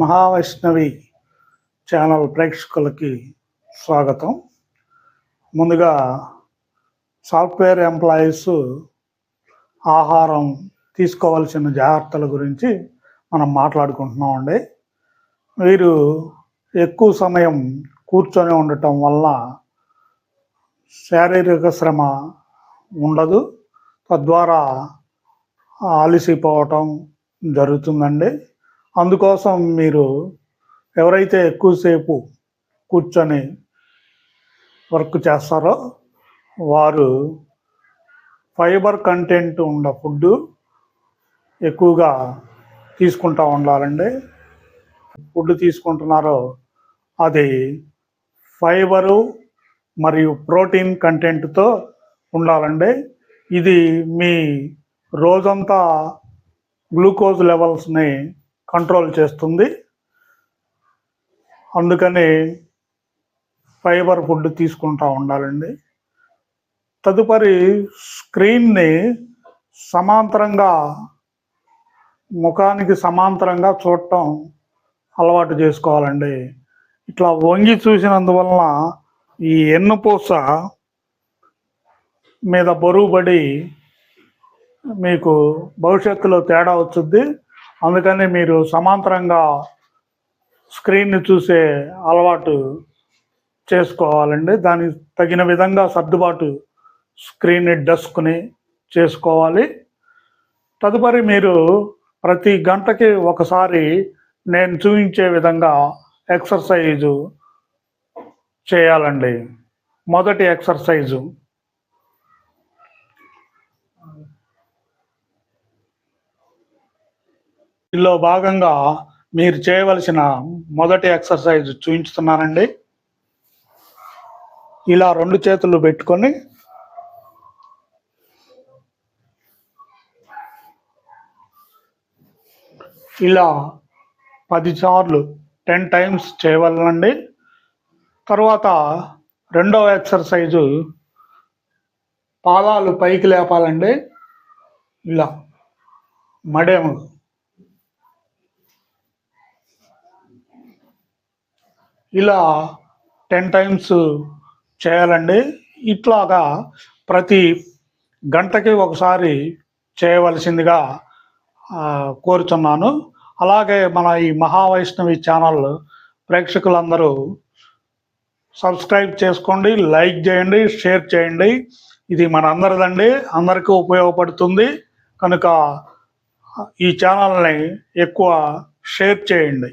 మహావైష్ణవి channel ప్రేక్షకులకి స్వాగతం. ముందుగా సాఫ్ట్వేర్ ఎంప్లాయీస్ ఆహారం తీసుకోవాల్సిన జాగ్రత్తల గురించి మనం మాట్లాడుకుంటున్నామండి. వీరు ఎక్కువ సమయం కూర్చొని ఉండటం వల్ల శారీరక శ్రమ ఉండదు, తద్వారా అలసిపోవటం జరుగుతుందండి. అందుకోసం మీరు ఎవరైతే ఎక్కువసేపు కూర్చొని వర్క్ చేస్తారో వారు ఫైబర్ కంటెంట్ ఉన్న ఫుడ్ ఎక్కువగా తీసుకుంటూ ఉండాలండి. ఫుడ్ తీసుకుంటున్నారో అది ఫైబరు మరియు ప్రోటీన్ కంటెంట్తో ఉండాలండి. ఇది మీ రోజంతా గ్లూకోజ్ లెవెల్స్ని కంట్రోల్ చేస్తుంది. అందుకని ఫైబర్ ఫుడ్ తీసుకుంటూ ఉండాలండి. తదుపరి స్క్రీన్ని సమాంతరంగా ముఖానికి సమాంతరంగా చూడటం అలవాటు చేసుకోవాలండి. ఇట్లా వంగి చూసినందువలన ఈ ఎన్నుపూస మీద బరువు పడి మీకు భవిష్యత్తులో తేడా వచ్చుద్ది. అందుకని మీరు సమాంతరంగా స్క్రీన్ని చూసే అలవాటు చేసుకోవాలండి. దానికి తగిన విధంగా సర్దుబాటు స్క్రీన్ డెస్క్ని చేసుకోవాలి. తదుపరి మీరు ప్రతి గంటకి ఒకసారి నేను చూపించే విధంగా ఎక్సర్సైజు చేయాలండి. మొదటి ఎక్సర్సైజు ఇందులో భాగంగా మీరు చేయవలసిన మొదటి ఎక్సర్సైజ్ చూపించుతున్నానండి. ఇలా 2 చేతులు పెట్టుకొని ఇలా 10 సార్లు 10 టైమ్స్ చేయవలనండి. తర్వాత రెండవ ఎక్సర్సైజు పాదాలు పైకి లేపాలండి. ఇలా మడేము ఇలా 10 టైమ్స్ చేయాలండి. ఇట్లాగా ప్రతి గంటకి ఒకసారి చేయవలసిందిగా కోరుచున్నాను. అలాగే మన ఈ మహావైష్ణవి ఛానల్ ప్రేక్షకులందరూ సబ్స్క్రైబ్ చేసుకోండి, లైక్ చేయండి, షేర్ చేయండి. ఇది మన అందరిదండి, అందరికీ ఉపయోగపడుతుంది కనుక ఈ ఛానల్ని ఎక్కువ షేర్ చేయండి.